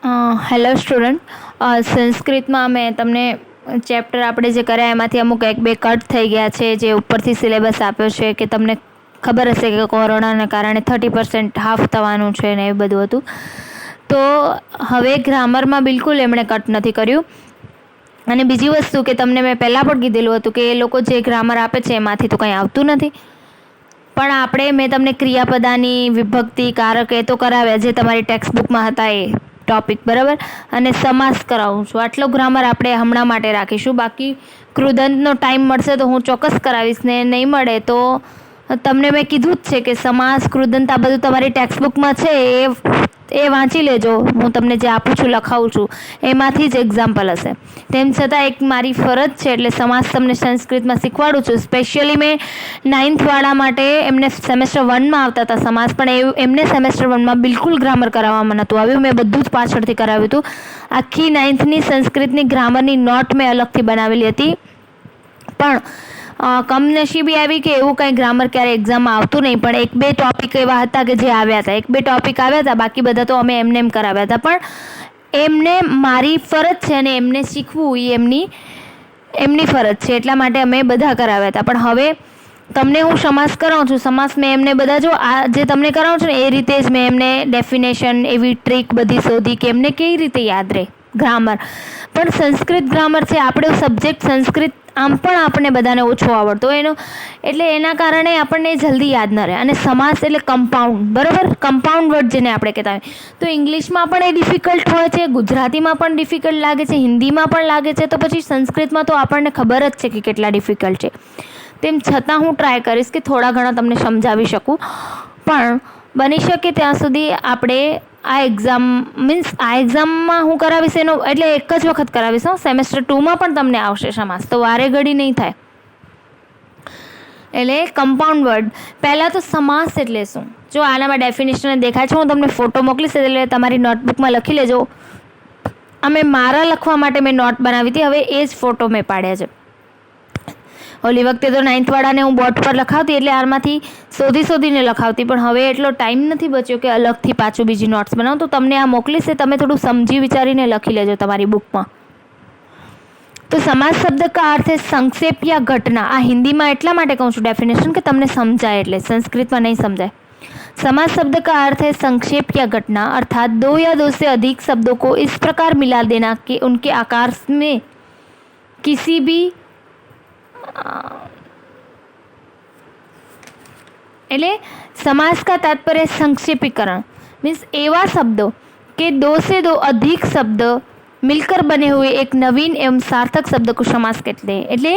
Hello student, સંસ્કૃતમાં મેં તમને ચેપ્ટર આપણે જે કર્યા એમાંથી અમુક એક બે કટ થઈ ગયા છે. જે ઉપરથી સિલેબસ આપ્યો છે કે તમને ખબર હશે કે કોરોનાના કારણે 30% હાફ થવાનું છે ને એ બધું હતું. તો હવે ગ્રામરમાં બિલકુલ એમણે કટ નથી કર્યું. અને બીજી વસ્તુ કે તમને મેં પહેલાં પણ કીધેલું હતું કે એ લોકો જે ગ્રામર આપે છે એમાંથી તો કંઈ આવતું નથી. પણ મેં તમને ક્રિયાપદાની વિભક્તિ કારક એ તો કરાવ્યા જે તમારી ટેક્સ્ટ બુકમાં હતા એ ટોપિક, બરાબર. અને સમાસ કરાવું છું. આટલો ગ્રામર આપણે હમણાં માટે રાખીશું. બાકી કૃદંતનો ટાઈમ મળશે તો હું ચોક્કસ કરાવીશ, ને નહીં મળે તો તમને મેં કીધું જ છે કે સમાસ કૃદંત આ બધું તમારી ટેક્સ્ટ બુકમાં છે, એ વાંચી લેજો. હું તમને જે આપું છું, લખાવું છું, એમાંથી જ એક્ઝામ્પલ હશે. તેમ છતાં એક મારી ફરજ છે એટલે સમાસ તમને સંસ્કૃતમાં શીખવાડું છું. સ્પેશિયલી મેં 9th વાળા માટે એમને સેમેસ્ટર 1માં આવતા હતા સમાસ, પણ એમને સેમેસ્ટર 1માં બિલકુલ ગ્રામર કરાવવામાં નહોતું આવ્યું. મેં બધું જ પાછળથી કરાવ્યું હતું. આખી 9thની સંસ્કૃતની ગ્રામરની નોટ મેં અલગથી બનાવેલી હતી. પણ કમનસીબી આવી કે એવું કંઈ ગ્રામર ક્યારે એક્ઝામમાં આવતું નહીં. પણ એક બે ટોપિક એવા હતા કે જે આવ્યા હતા. એક બે ટોપિક આવ્યા હતા, બાકી બધા તો અમે એમને એમ કરાવ્યા હતા. પણ એમને મારી ફરજ છે અને એમને શીખવું એ એમની ફરજ છે, એટલા માટે અમે બધા કરાવ્યા હતા. પણ હવે તમને હું સમાસ કરાવું છું. સમાસ મેં એમને બધા જો આ જે તમને કરાવું છું ને એ રીતે જ મેં એમને ડેફિનેશન એવી ટ્રીક બધી શોધી કે એમને કેવી રીતે યાદ રહે ગ્રામર. પણ સંસ્કૃત ગ્રામર છે, આપણો સબ્જેક્ટ સંસ્કૃત આમ પણ આપણને બધાને ઓછો આવડતો એટલે એના કારણે આપણને જલ્દી યાદ ન રહે. અને સમાસ એટલે કમ્પાઉન્ડ, બરાબર, કમ્પાઉન્ડ વર્ડ જેને આપણે કહેતા હોય. તો ઇંગ્લિશમાં પણ એ ડિફિકલ્ટ હોય છે, ગુજરાતીમાં પણ ડિફિકલ્ટ લાગે છે, હિન્દીમાં પણ લાગે છે, તો પછી સંસ્કૃતમાં તો આપણને ખબર જ છે કે કેટલા ડિફિકલ્ટ છે. તેમ છતાં હું ટ્રાય કરીશ કે થોડા ઘણા તમને સમજાવી શકું. પણ બની શકે ત્યાં સુધી આપણે આ એક્ઝામમાં હું કરાવીશ એનો એટલે એક જ વખત કરાવીશ. સેમેસ્ટર 2માં પણ તમને આવશે સમાસ, તો વારે ઘડી નહીં થાય. એટલે કમ્પાઉન્ડ વર્ડ. પહેલાં તો સમાસ એટલે શું, જો આનામાં ડેફિનેશન દેખાય છે, હું તમને ફોટો મોકલીશ એટલે તમારી નોટબુકમાં લખી લેજો. મારા લખવા માટે મેં નોટ બનાવી હતી, હવે એ જ ફોટો મેં પાડ્યા છે. ઓલી વખતે તો 9th વાળાને હું બોર્ડ પર લખાવતી એટલે આમાંથી શોધીને લખાવતી, પણ હવે એટલો ટાઈમ નથી બચ્યો કે અલગથી પાછું બીજી નોટ્સ બનાવું. તો તમને આ મોકલીશ, તમે થોડું સમજી વિચારીને લખી લેજો તમારી બુકમાં. તો સમાસ શબ્દ કા અર્થ है संक्षेप या घटना. આ હિન્દીમાં એટલા માટે કહું છું ડેફિનેશન કે તમને સમજાય, એટલે સંસ્કૃતમાં નહીં સમજાય. समास शब्द का अर्थ है संक्षेप या घटना, अर्थात दो या दो से अधिक शब्दों को इस प्रकार मिला देना कि उनके आकार में किसी भी એટલે समास का तात्पर्य संक्षेपीकरण मीन्स एवं शब्दों के दो से दो अधिक शब्द मिलकर बने हुए एक नवीन एवं सार्थक शब्द को समास कहते हैं. એટલે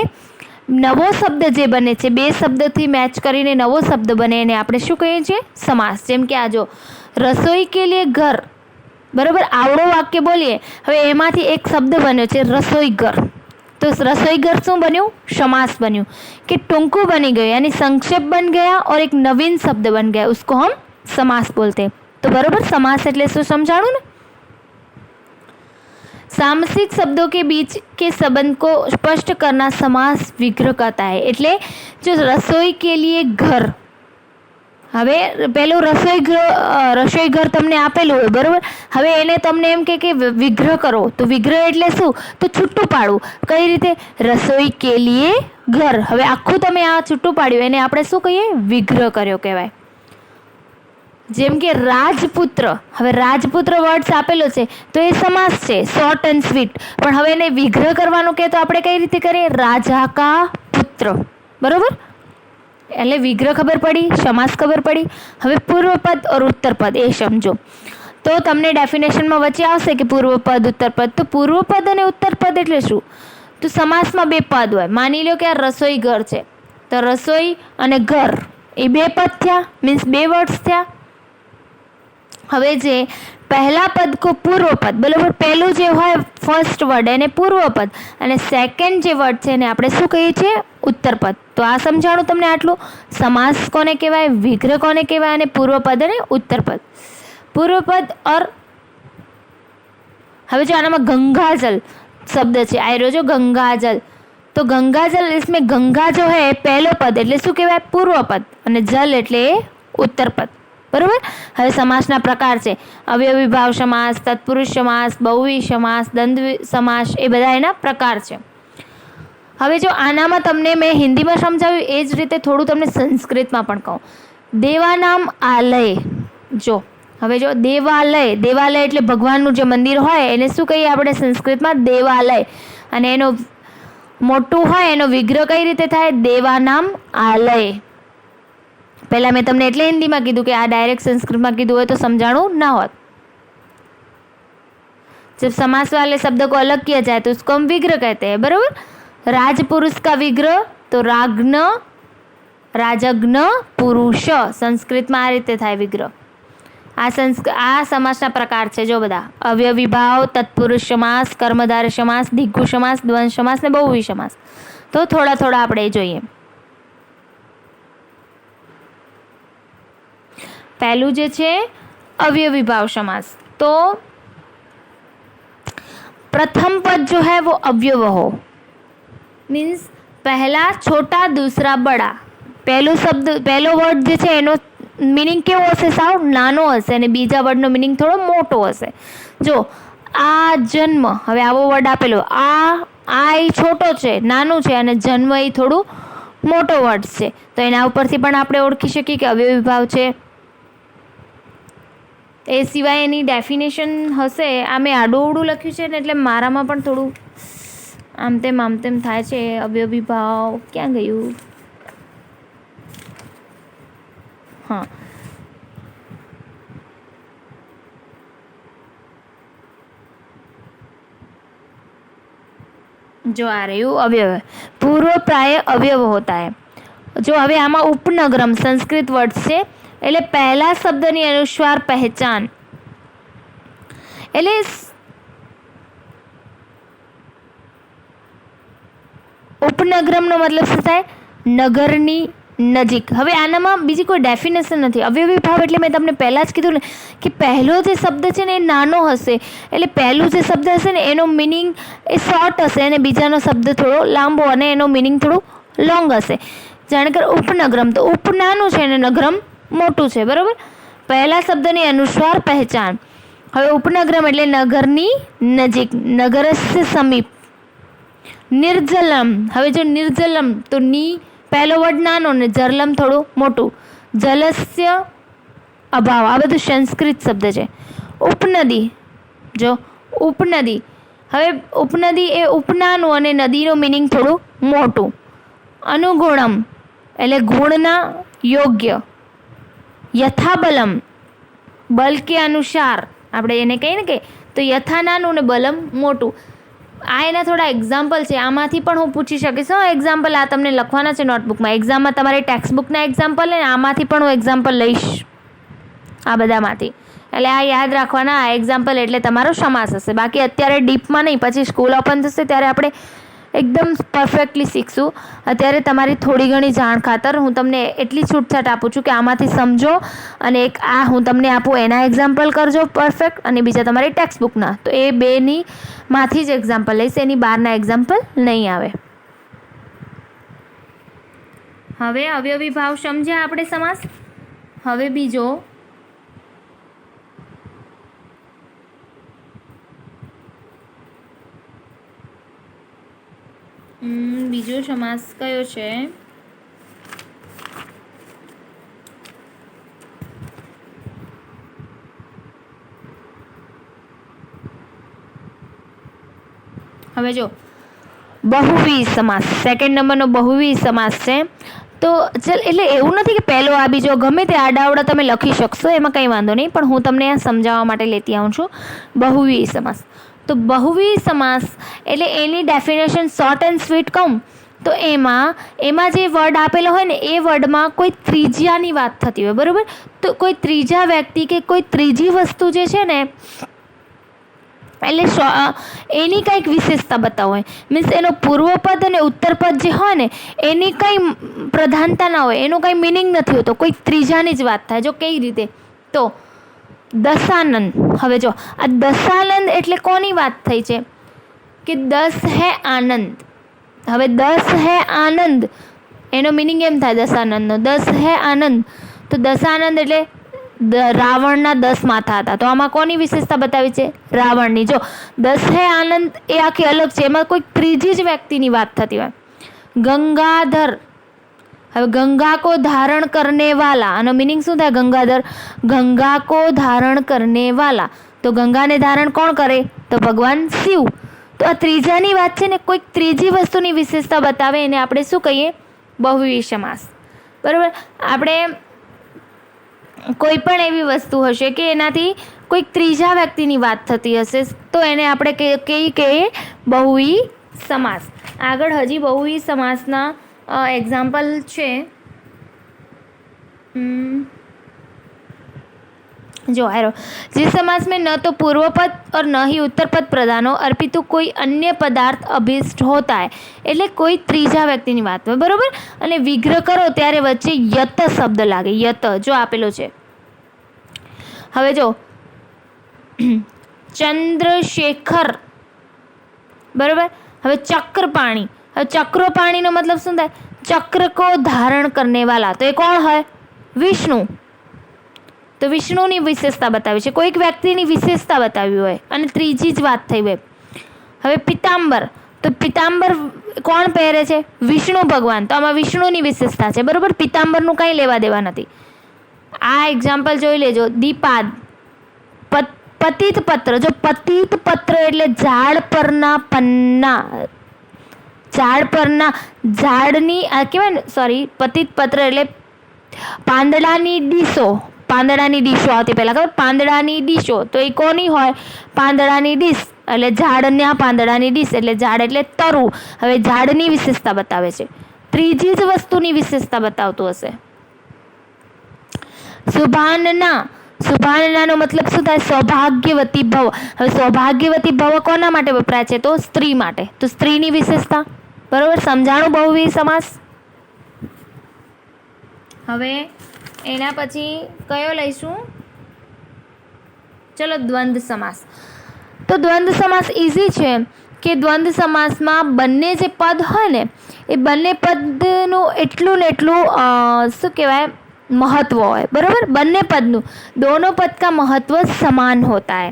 નવો શબ્દ જે બને છે, બે શબ્દથી મેચ કરીને નવો શબ્દ બને એને આપણે શું કહીએ છીએ? સમાસ. જેમ કે આ જો રસોઈ કે લીએ ઘર, બરાબર, આવડો વાક્ય બોલીએ, હવે એમાંથી એક શબ્દ બન્યો છે રસોઈ ઘર. तो रसोई घर શું બન્યું? समास बन्યું कि टूंकू बनी गई यानी संक्षेप बन गया और एक नवीन शब्द बन गया, उसको हम समास बोलते हैं. तो बराबर समास એટલે શું સમજાણું ને? सामसिक शब्दों के बीच के संबंध को स्पष्ट करना समास विग्रह कहता है. એટલે જો રસોઈ કે લીએ ઘર, હવે પેલું રસોઈ ઘર તમને આપેલું હોય, બરાબર. હવે એને તમને એમ કે વિગ્રહ કરો, તો વિગ્રહ એટલે શું? તો છૂટું પાડવું. કઈ રીતે? રસોઈ કે લીએ ઘર. હવે આખું તમે આ છૂટું પાડ્યું એને આપણે શું કહીએ? વિગ્રહ કર્યો કહેવાય. જેમ કે રાજપુત્ર, હવે રાજપુત્ર વર્ડ્સ આપેલો છે તો એ સમાસ છે, શોર્ટ એન્ડ સ્વીટ. પણ હવે એને વિગ્રહ કરવાનું કે તો આપણે કઈ રીતે કરીએ? રાજા કા પુત્ર, બરાબર. એટલે વિગ્રહ ખબર પડી, સમાસ ખબર પડી. હવે પૂર્વપદ और ઉત્તરપદ એ સમજો. તો તમને ડેફિનેશનમાં વચ્ચે આવશે કે પૂર્વપદ ઉત્તરપદ. તો પૂર્વપદ અને ઉત્તરપદ એટલે શું? તો સમાસમાં બે પદ હોય. માની લો કે આ રસોઈ ઘર છે, તો રસોઈ અને ઘર એ બે પદ થયા, મીન્સ બે વર્ડ્સ થયા. હવે જે પહેલા પદ કો પૂર્વપદ, બરાબર, પહેલું જે હોય ફર્સ્ટ વર્ડ એને પૂર્વપદ, અને સેકન્ડ જે વર્ડ છે એને આપણે શું કહીએ છીએ? ઉત્તરપદ. તો આ સમજાણું તમને આટલું. સમાસ કોને કહેવાય, વિગ્રહ કોને કહેવાય, અને પૂર્વપદ અને ઉત્તરપદ. પૂર્વપદ और હવે જો આનામાં ગંગાજલ શબ્દ છે, આયરો જો ગંગાજલ, તો ગંગાજલ इसमें ગંગા જો હે પહેલો પદ એટલે શું કહેવાય? પૂર્વપદ, અને જલ એટલે ઉત્તરપદ, બરાબર. હવે સમાસના પ્રકાર છે અવયવી ભાવ સમાસ, તત્પુરુષ સમાસ, બહુવ્રીહી સમાસ, દ્વંદ્વ સમાસ, એ બધા એના પ્રકાર છે. હવે જો આનામાં તમને મેં હિન્દીમાં સમજાવ્યું એ જ રીતે થોડું તમને સંસ્કૃતમાં પણ કહું. દેવાનામ આલય, જો હવે જો દેવાલય એટલે ભગવાનનું જે મંદિર હોય એને શું કહીએ આપણે સંસ્કૃતમાં? દેવાલય. અને એનો મોટું હોય એનો વિગ્રહ કઈ રીતે થાય? દેવાનામ આલય. પહેલા મેં તમને એટલે હિન્દીમાં કીધું કે આ ડાયરેક્ટ સંસ્કૃતમાં કીધું હોય તો સમજાણું ના होत. जब समास वाले शब्द को अलग किया जाए तो उसको हम विग्रह कहते हैं, बराबर. राजपुरुष का विग्रह तो राग्न રાજજ્ઞ પુરુષ, સંસ્કૃતમાં આ રીતે થાય વિગ્રહ. આ સમાસના પ્રકાર છે જો બધા: અવયવી ભાવ, તત્પુરુષ સમાસ, કર્મધારય સમાસ, દિગ્ગુ સમાસ, દ્વંદ્વ સમાસ ને બહુવ્રીહી સમાસ. તો થોડા આપણે જોઈએ. પહેલું જે છે अवयवी भाव समास, तो प्रथम पद जो है वो अवयव हो, मीन्स पहला छोटा दूसरा बड़ा. પહેલો વર્ડ જે છે એનો મિનિંગ કેવો હશે? સાવ નાનો હશે. અને બીજા વર્ડનો મિનિંગ થોડો મોટો હશે. જો આ જન્મ, હવે આવો વર્ડ આપેલો, આ એ છોટો છે, નાનું છે, અને જન્મ એ થોડું મોટો વર્ડ છે. તો એના ઉપરથી પણ આપણે ઓળખી શકીએ કે અવયવી ભાવ છે. એ સિવાય એની ડેફિનેશન હશે. આ મેં આડું લખ્યું છે ને એટલે મારામાં પણ થોડું આમ તેમ થાય છે. અવયવી ભાવ ક્યાં ગયું? હા, जो आ रही हूँ अवयव, पूर्व प्राय अवयव होता है. जो હવે આમાં ઉપનગરમ સંસ્કૃત વર્ડ છે એટલે પહેલા શબ્દની અનુસ્વાર પહેચાન, એટલે ઉપનગરમનો મતલબ શું થાય? નગરની નજીક. હવે આનામાં બીજી કોઈ ડેફિનેશન નથી. અવયવી ભાવ એટલે મેં તમને પહેલાં જ કીધું ને કે પહેલો જે શબ્દ છે ને એ નાનો હશે, એટલે પહેલું જે શબ્દ હશે ને એનો મિનિંગ એ શોર્ટ હશે અને બીજાનો શબ્દ થોડો લાંબો અને એનો મિનિંગ થોડું લોંગ હશે. જાણે કે ઉપનગરમ, તો ઉપ નાનું છે અને નગરમ મોટું છે, બરાબર. પહેલા શબ્દની અનુસ્વાર પહેચાન. હવે ઉપનગરમ એટલે નગરની નજીક, નગરસ્ય સમીપ. નિર્જલમ, હવે જો નિર્જલમ તો ની પહેલો વર્ડ નાનો ને જરલમ થોડું મોટું. જલસ્ય અભાવ, આ બધું સંસ્કૃત શબ્દ છે. ઉપનદી, જો ઉપનદી, હવે ઉપનદી એ ઉપનાનું અને નદીનું મિનિંગ થોડું મોટું. અનુગુણમ એટલે ગુણના યોગ્ય. યથાબલમ, બલ કે અનુસાર આપણે એને કહીએ ને કે, તો યથા નાનું ને બલમ મોટું. આ એના થોડા એક્ઝામ્પલ છે. આમાંથી પણ હું પૂછી શકીશ. એક્ઝામ્પલ આ તમને લખવાના છે નોટબુકમાં. એક્ઝામમાં તમારે ટેક્સ્ટ બુકના એક્ઝામ્પલ ને આમાંથી પણ હું એક્ઝામ્પલ લઈશ, આ બધામાંથી. એટલે આ યાદ રાખવાના. આ એક્ઝામ્પલ એટલે તમારો સમાસ હશે. બાકી અત્યારે ડીપમાં નહીં, પછી સ્કૂલ ઓપન થશે ત્યારે આપણે એકદમ પરફેક્ટલી શીખશું. અત્યારે તમારી થોડી ઘણી જાણ ખાતર હું તમને એટલી છૂટછાટ આપું છું કે આમાંથી સમજો અને એક આ હું તમને આપું એના એક્ઝામ્પલ કરજો પરફેક્ટ, અને બીજા તમારી ટેક્સ્ટ બુકના. તો એ બેની માંથી જ એક્ઝામ્પલ લઈશ, એની બહારના એક્ઝામ્પલ નહીં આવે. હવે અવયવી ભાવ સમજ્યા આપણે સમાસ. હવે બીજો સમાસ કયો છે? હવે જો બહુવ્રીહી સમાસ, સેકન્ડ નંબરનો બહુવ્રીહી સમાસ છે. તો ચલ, એટલે એવું નથી કે પહેલો આ બીજો, ગમે તે આડાવડા તમે લખી શકશો, એમાં કંઈ વાંધો નહીં. પણ હું તમને આ સમજાવવા માટે લેતી આવું છું બહુવ્રીહી સમાસ. તો બહુવ્રીહી સમાસ એટલે એની ડેફિનેશન શોર્ટ એન્ડ સ્વીટ કહું તો એમાં જે વર્ડ આપેલો હોય ને એ વર્ડમાં કોઈ ત્રીજાની વાત થતી હોય, બરાબર. તો કોઈ ત્રીજા વ્યક્તિ કે કોઈ ત્રીજી વસ્તુ જે છે ને એટલે એની કંઈક વિશેષતા બતાવો હોય. મીન્સ એનો પૂર્વપદ અને ઉત્તરપદ જે હોય ને એની કંઈ પ્રધાનતા ના હોય, એનો કંઈ મિનિંગ નથી હોતો, કોઈ ત્રીજાની જ વાત થાય. જો કઈ રીતે? તો દશાનંદ. હવે જો આ દશાનંદ એટલે કોની વાત થઈ છે? કે 10 હે આનંદ. હવે 10 હે આનંદ એનો મિનિંગ એમ થાય દશાનંદનો, 10 હે આનંદ. તો દશાનંદ એટલે રાવણના 10 માથા હતા. તો આમાં કોની વિશેષતા બતાવી છે? રાવણની. જો 10 હે આનંદ એ આખી અલગ છે, એમાં કોઈ ત્રીજી જ વ્યક્તિની વાત થતી હોય. ગંગાધર, હવે ગંગા કો ધારણ કરને વાલા, આનો મિનિંગ શું થાય? ગંગાધર, ગંગા કો ધારણ કરને વાલા. તો ગંગાને ધારણ કોણ કરે? તો ભગવાન શિવ. તો આ ત્રીજાની વાત છે ને, કોઈક ત્રીજી વસ્તુની વિશેષતા બતાવે એને આપણે શું કહીએ? બહુવ્રીહી સમાસ. બરાબર. આપણે કોઈ પણ એવી વસ્તુ હશે કે એનાથી કોઈક ત્રીજા વ્યક્તિની વાત થતી હશે તો એને આપણે કહીએ બહુવ્રીહી સમાસ. આગળ હજી બહુવ્રીહી સમાસના एग्जाम्पल છે. जो है जिस समास में न तो पूर्व पद और न ही उत्तर पद प्रधान हो अर्पितु कोई अन्य पदार्थ अभिष्ट होता है, એટલે કોઈ ત્રીજા વ્યક્તિની વાત હોય. બરોબર. અને વિગ્રહ કરો ત્યારે વચ્ચે યત શબ્દ લાગે. યત જો આપેલો છે. હવે જો ચંદ્રશેખર, બરોબર. હવે ચક્રપાણી, હવે ચક્રપાણીનો મતલબ શું થાય? ચક્ર કો ધારણ કરને વાલા. તો એ કોણ હોય? વિષ્ણુ. તો વિષ્ણુની વિશેષતા બતાવી છે, કોઈક વ્યક્તિની વિશેષતા બતાવી હોય અને ત્રીજી જ વાત થઈ હોય. હવે પિતાંબર, તો પિતાંબર કોણ પહેરે છે? વિષ્ણુ ભગવાન. તો આમાં વિષ્ણુની વિશેષતા છે. બરોબર. પિતાંબરનું કંઈ લેવા દેવા નથી. આ એક્ઝામ્પલ જોઈ લેજો. દીપાદ, પતિત પત્ર. જો પતિત પત્ર એટલે ઝાડ પરના પન્ના, ઝાડ પરના, ઝાડની કહેવાય ને, સોરી, પતિત પત્ર એટલે પાંદડાની ડીશો. પાંદડાની ડીશો આવતી પહેલાં ખબર? પાંદડાની ડીશો. તો એ કોની હોય? પાંદડાની ડીશ એટલે ઝાડના પાંદડાની ડીશ એટલે ઝાડ એટલે તરુ. હવે ઝાડની વિશેષતા બતાવે છે, ત્રીજી જ વસ્તુની વિશેષતા બતાવતું હશે. શુભાનના, શુભાનનાનો મતલબ શું થાય? સૌભાગ્યવતી ભવ. હવે સૌભાગ્યવતી ભવ કોના માટે વપરાય છે? તો સ્ત્રી માટે. તો સ્ત્રીની વિશેષતા. બરોબર. સમજાણું બહુવ્રીહી સમાસ. હવે એના પછી કયો લઈશું? ચલો દ્વંદ્વ સમાસ. તો દ્વંદ્વ સમાસ ઇઝી છે કે દ્વંદ્વ સમાસમાં બંને જે પદ હોય ને એ બંને પદનું એટલું ને એટલું શું કહેવાય महत्व है. बराबर. બંને પદનું, दोनों पद का महत्व समान होता है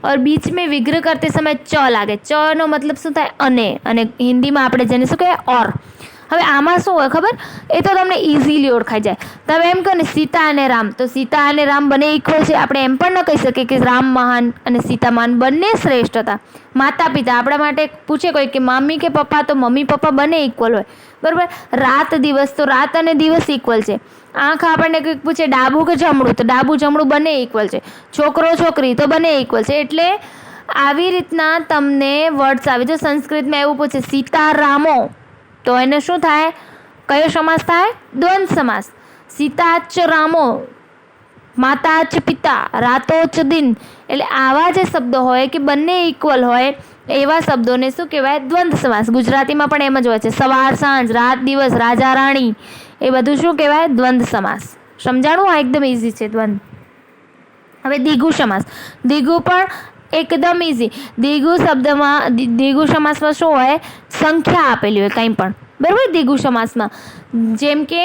और बीच में विग्रह करते समय च लागे. च નો મતલબ શું થાય? અને હિન્દીમાં આપણે જેને શું કહેવાય? ઓર. હવે આમાં શું હોય ખબર? એ તો તમને ઇઝીલી ઓળખાઈ જાય. તમે એમ કહો ને સીતા અને રામ, તો સીતા અને રામ બંને ઇક્વલ છે. આપણે એમ પણ ન કહી શકીએ કે રામ મહાન અને સીતા મહાન. બંને શ્રેષ્ઠ હતા. માતા પિતા આપણા માટે પૂછે કોઈ કે મમ્મી કે પપ્પા, તો મમ્મી પપ્પા બંને ઇક્વલ હોય. બરાબર. રાત દિવસ, તો રાત અને દિવસ ઇક્વલ છે. આંખ આપણને કંઈક પૂછે ડાબું કે જમણું, તો ડાબું જમણું બંને ઇક્વલ છે. છોકરો છોકરી તો બંને ઇક્વલ છે. એટલે આવી રીતના તમને વર્ડ્સ આવે. જો સંસ્કૃતમાં એવું પૂછે સીતારામો, તો એને શું થાય? કયો સમાસ થાય? દ્વંદ્વ સમાસ. સીતાચ રામો, માતાચ પિતા, રાતોચ દિન. એટલે આવા જે શબ્દો હોય કે બંને ઇક્વલ હોય એવા શબ્દોને શું કહેવાય? દ્વંદ્વ સમાસ. ગુજરાતીમાં પણ એમ જ હોય છે. સવાર સાંજ, રાત દિવસ, રાજા રાણી, એ બધું શું કહેવાય? દ્વંદ્વ સમાસ. સમજાણું? આ એકદમ ઇઝી છે દ્વંદ્વ. હવે દ્વિગુ સમાસ. દ્વિગુ પણ એકદમ ઇઝી. દ્વિગુ શબ્દમાં, દ્વિગુ સમાસમાં શું હોય? સંખ્યા આપેલી હોય કંઈ પણ. બરાબર. દ્વિગુ સમાસમાં જેમ કે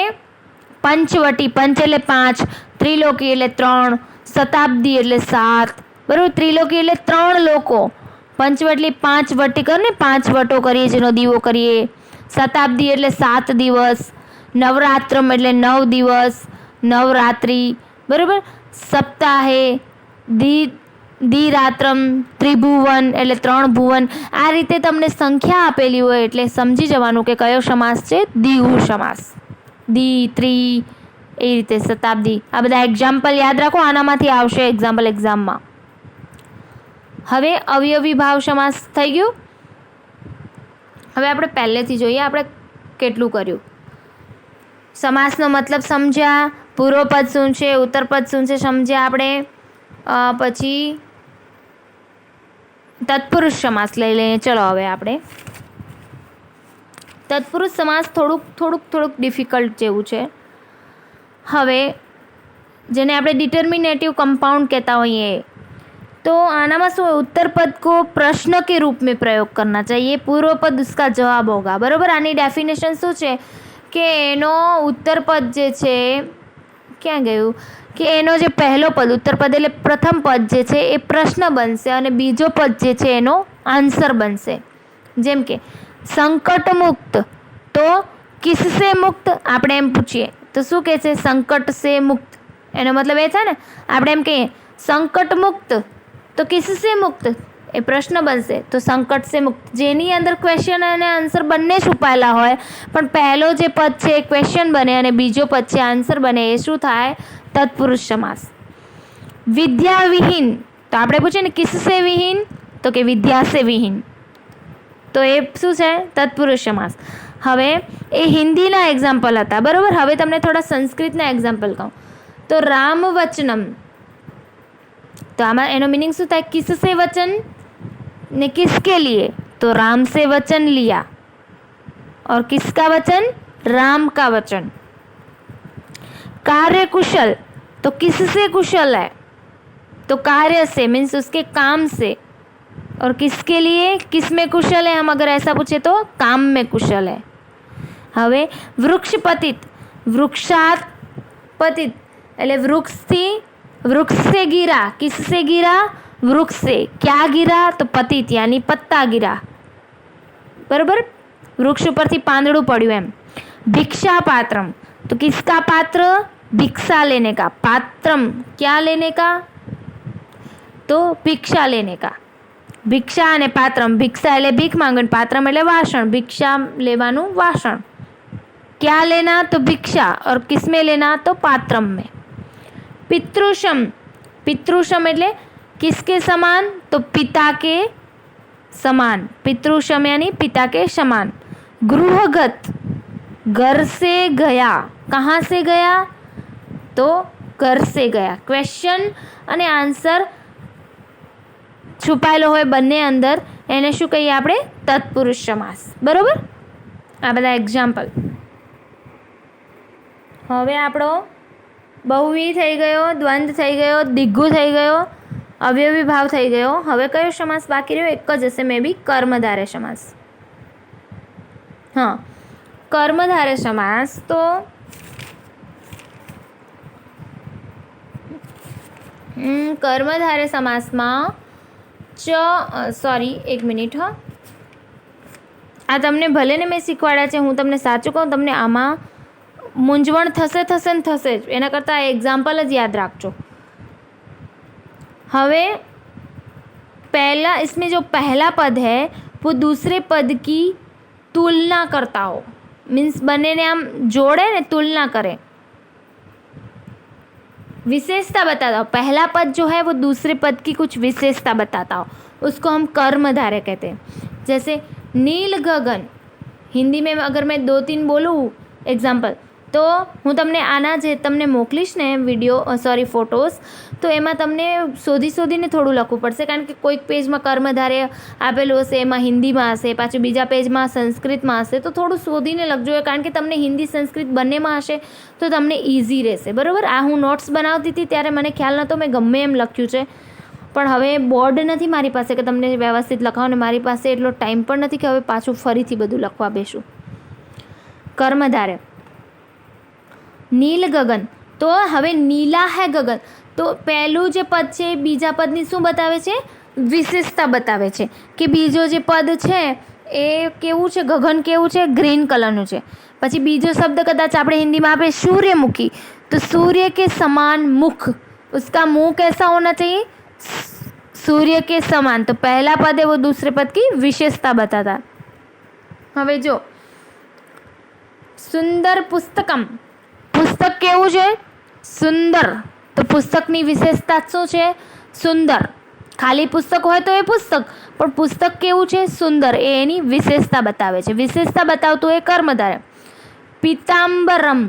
પંચવટી, પંચ એટલે 5, ત્રિલોકી એટલે 3, શતાબ્દી એટલે 7. બરાબર. ત્રિલોકી એટલે 3 લોકો. પંચવટી 5 વટી કરીને 5 વટો કરીએ, જેનો દીવો કરીએ. શતાબ્દી એટલે 7 દિવસ. નવરાત્રમ એટલે 9 દિવસ, નવરાત્રિ. બરાબર. સપ્તાહે, દ્વિરાત્રમ, ત્રિભુવન એટલે 3 ભુવન. આ રીતે તમને સંખ્યા આપેલી હોય એટલે સમજી જવાનું કે કયો સમાસ છે? દ્વિગુ સમાસ. ત્રી, એ રીતે શતાબ્દી. આ બધા એક્ઝામ્પલ યાદ રાખો, આનામાંથી આવશે એક્ઝામમાં. હવે અવયવી ભાવ સમાસ થઈ ગયું. હવે આપણે પહેલેથી જોઈએ આપણે કેટલું કર્યું. સમાસનો મતલબ સમજ્યા, પૂર્વપદ શું છે, ઉત્તરપદ શું છે સમજ્યા આપણે. પછી તત્પુરુષ સમાસ લઈ લઈએ. ચલો હવે આપણે તત્પુરુષ સમાસ થોડુંક ડિફિકલ્ટ જેવું છે. હવે જેને આપણે ડિટર્મિનેટિવ कंपाउंड કહેતા હોઈએ, तो आनामा શું હોય? उत्तर पद को प्रश्न के रूप में प्रयोग करना चाहिए, पूर्व पद उसका जवाब होगा. बराबर. આની ડેફિનેશન શું છે કે એનો ઉત્તર પદ જે છે ક્યાં ગયું કે એનો જે પહેલો પદ ઉત્તર પદ એટલે પ્રથમ પદ જે છે એ પ્રશ્ન બનશે અને બીજો પદ જે છે એનો આન્સર બનશે. જેમ કે સંકટ મુક્ત, તો કિસસે મુક્ત આપણે એમ પૂછીએ તો શું કહે છે? સંકટ સે મુક્ત. એનો મતલબ એ છે ને, આપણે એમ કહીએ સંકટ મુક્ત તો કિસસે મુક્ત, એ પ્રશ્ન બનશે તો સંકટ સે મુક્ત, જેની અંદર ક્વેશ્ચન અને આન્સર બંને છુપાયેલા હોય, પણ પહેલો જે પદ છે એ ક્વેશ્ચન બને અને બીજો પદ છે આન્સર બને, એ શું થાય? તત્પુરુષ સમાસ. વિદ્યા વિહીન, તો આપણે પૂછીએ ને કિસસે વિહીન, તો કે વિદ્યા સે વિહીન, તો એ શું છે? તત્પુરુષ સમાસ. હવે એ હિન્દીના એક્ઝામ્પલ હતા, બરાબર. હવે તમને થોડા સંસ્કૃતના એક્ઝામ્પલ કહું તો રામ વચનમ, તો આમાં એનો મિનિંગ શું થાય? કિસસે વચન ने किसके लिए, तो राम से वचन लिया, और किसका वचन? राम का वचन. कार्य कुशल, तो किससे कुशल है? तो कार्य से मीन्स उसके काम से, और किसके लिए? किस में कुशल है? हम अगर ऐसा पूछे तो काम में कुशल है. હવે વૃક્ષ પતિત, વૃક્ષાત પતિત એટલે વૃક્ષથી, વૃક્ષ से गिरा, किससे गिरा? वृक्ष से. क्या गिरा? तो पतित यानी पत्ता गिरा, बराबर. वृक्ष ઉપરથી પાંદડું પડ્યું એમ. भिक्षा पात्रम, तो किसका पात्र? भिक्षा लेने का. पात्रम क्या लेने का? तो भिक्षा लेने का. भिक्षा અને પાત્રમ, ભિક્ષા એટલે ભીખ માંગણ, પાત્રમ એટલે વાસણ, भिक्षा લેવાનું વાસણ. क्या लेना? तो भिक्षा, और किस में लेना? तो पात्रम में. पितृशम, पितृशम એટલે किसके समान? तो पिता के समान. पितृशम यानी पिता के समान. गृहगत, घर से गया. कहाँ से गया? तो घर से गया. क्वेश्चन અને આન્સર છુપાયેલો હોય બંને અંદર, એને શું કહીએ આપણે? તત્પુરુષ સમાસ, બરોબર. આ બધા એક્ઝામ્પલ. હવે આપણો બહુવી થઈ ગયો, દ્વંદ થઈ ગયો, દિગ્ગુ થઈ ગયો, અવયવી ભાવ થઈ ગયો. હવે કયો સમાસ બાકી રહ્યો? એક જ હશે મે બી, કર્મધારય સમાસ. હા, કર્મધારય સમાસ તો કર્મધારય સમાસમાં સોરી એક મિનિટ. હા, આ તમને ભલે ને મેં શીખવાડ્યા છે, હું તમને સાચું કહું, તમને આમાં મૂંઝવણ થશે ને થશે જ. એના કરતાં એક્ઝામ્પલ જ યાદ રાખજો. हवे पहला, इसमें जो पहला पद है वो दूसरे पद की तुलना करता हो, मीन्स बने ने हम जोड़े ने, तुलना करें, विशेषता बताता हो. पहला पद जो है वो दूसरे पद की कुछ विशेषता बताता हो, उसको हम कर्मधारय कहते हैं. जैसे नील गगन, हिंदी में अगर मैं 2-3 बोलूँ एग्जाम्पल, તો હું તમને આના જે તમને મોકલીશ ને વિડીયો, સોરી ફોટોસ, તો એમાં તમને શોધીને થોડું લખવું પડશે, કારણ કે કોઈક પેજમાં કર્મધારય આપેલું હશે, એમાં હિન્દીમાં હશે, પાછું બીજા પેજમાં સંસ્કૃતમાં હશે, તો થોડું શોધીને લખજો, કારણ કે તમને હિન્દી સંસ્કૃત બંનેમાં હશે તો તમને ઇઝી રહેશે, બરાબર. આ હું નોટ્સ બનાવતી હતી ત્યારે મને ખ્યાલ નહોતો, મેં ગમે એમ લખ્યું છે, પણ હવે બોર્ડ નથી મારી પાસે કે તમને વ્યવસ્થિત લખાવો, ને મારી પાસે એટલો ટાઈમ પણ નથી કે હવે પાછું ફરીથી બધું લખવા બેસું. કર્મધારય નીલ ગગન, તો હવે નીલા હે ગગન, તો પહેલું જે પદ છે બીજા પદની શું બતાવે છે? વિશેષતા બતાવે છે કે બીજો જે પદ છે એ કેવું છે? ગગન કેવું છે? ગ્રીન કલરનું છે. પછી બીજો શબ્દ કદાચ આપણે હિન્દીમાં આપણે સૂર્યમુખી, તો सूर्य के समान मुख, उसका मुंह कैसा होना चाहिए? सूर्य के समान. तो पहला पद है वो दूसरे पद की विशेषता बताता. હવે જો સુંદર પુસ્તકમ, પુસ્તક કેવું છે? સુંદર. તો પુસ્તકની વિશેષતા શું છે? સુંદર. ખાલી પુસ્તક હોય તો એ પુસ્તક, પણ પુસ્તક કેવું છે? સુંદર. એ એની વિશેષતા બતાવે છે. વિશેષતા બતાવતું એ કર્મધારય. પીતાંબરમ,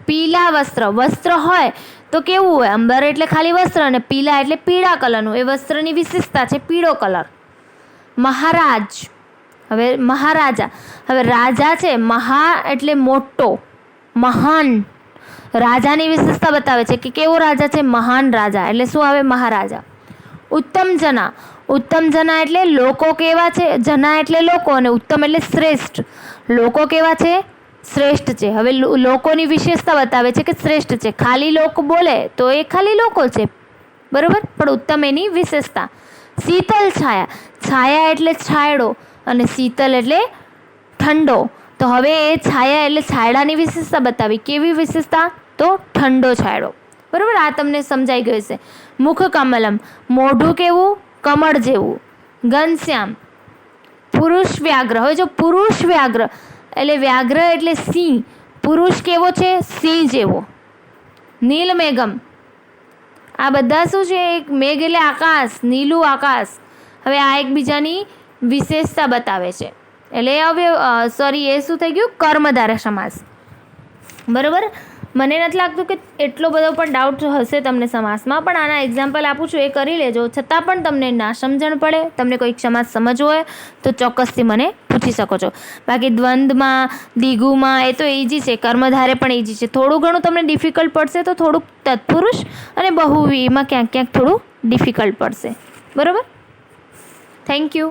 પીલા વસ્ત્ર. વસ્ત્ર હોય તો કેવું હોય? અંબર એટલે ખાલી વસ્ત્ર, અને પીલા એટલે પીળા કલરનું. એ વસ્ત્રની વિશેષતા છે પીળો કલર. મહારાજ, હવે મહારાજા, હવે રાજા છે, મહા એટલે મોટો, મહાન. રાજાની વિશેષતા બતાવે છે કે કેવો રાજા છે? મહાન રાજા. એટલે શું આવે? મહારાજા. ઉત્તમ જના, ઉત્તમ જના એટલે લોકો કેવા છે? જના એટલે લોકો, અને ઉત્તમ એટલે શ્રેષ્ઠ. લોકો કેવા છે? શ્રેષ્ઠ છે. હવે લોકોની વિશેષતા બતાવે છે કે શ્રેષ્ઠ છે. ખાલી લોક બોલે તો એ ખાલી લોકો છે, બરાબર, પણ ઉત્તમ એની વિશેષતા. શીતલ છાયા, છાયા એટલે છાંયડો અને શીતલ એટલે ઠંડો. તો હવે એ છાયા એટલે છાંયડાની વિશેષતા બતાવી. કેવી વિશેષતા? તો ઠંડો છાંયડો, બરાબર. આ તમને સમજાઈ ગયું છે. મુખ કમલમ, મોઢું કેવું? કમળ જેવું. ઘનશ્યામ, પુરુષ વ્યાઘ્ર. હવે જો પુરુષ વ્યાઘ્ર એટલે વ્યાઘ્ર એટલે સિંહ, પુરુષ કેવો છે? સિંહ જેવો. નીલમેઘમ, આ બધા શું છે? એક મેઘ એટલે આકાશ, નીલું આકાશ. હવે આ એકબીજાની વિશેષતા બતાવે છે. એટલે હવે એ શું થઈ ગયું? કર્મધારય સમાસ, બરાબર. મને નથી લાગતું કે એટલો બધો પણ ડાઉટ હશે તમને સમાસમાં, પણ આના એક્ઝામ્પલ આપું છું, એ કરી લેજો. છતાં પણ તમને ના સમજણ પડે, તમને કોઈક સમાસ સમજવો હોય તો ચોક્કસથી મને પૂછી શકો છો. બાકી દ્વંદ્વમાં, દ્વિગુમાં એ તો ઇઝી છે, કર્મધારે પણ ઇઝી છે. થોડું ઘણું તમને ડિફિકલ્ટ પડશે તો થોડુંક તત્પુરુષ અને બહુવ્રીહીમાં ક્યાંક થોડું ડિફિકલ્ટ પડશે, બરાબર. Thank you.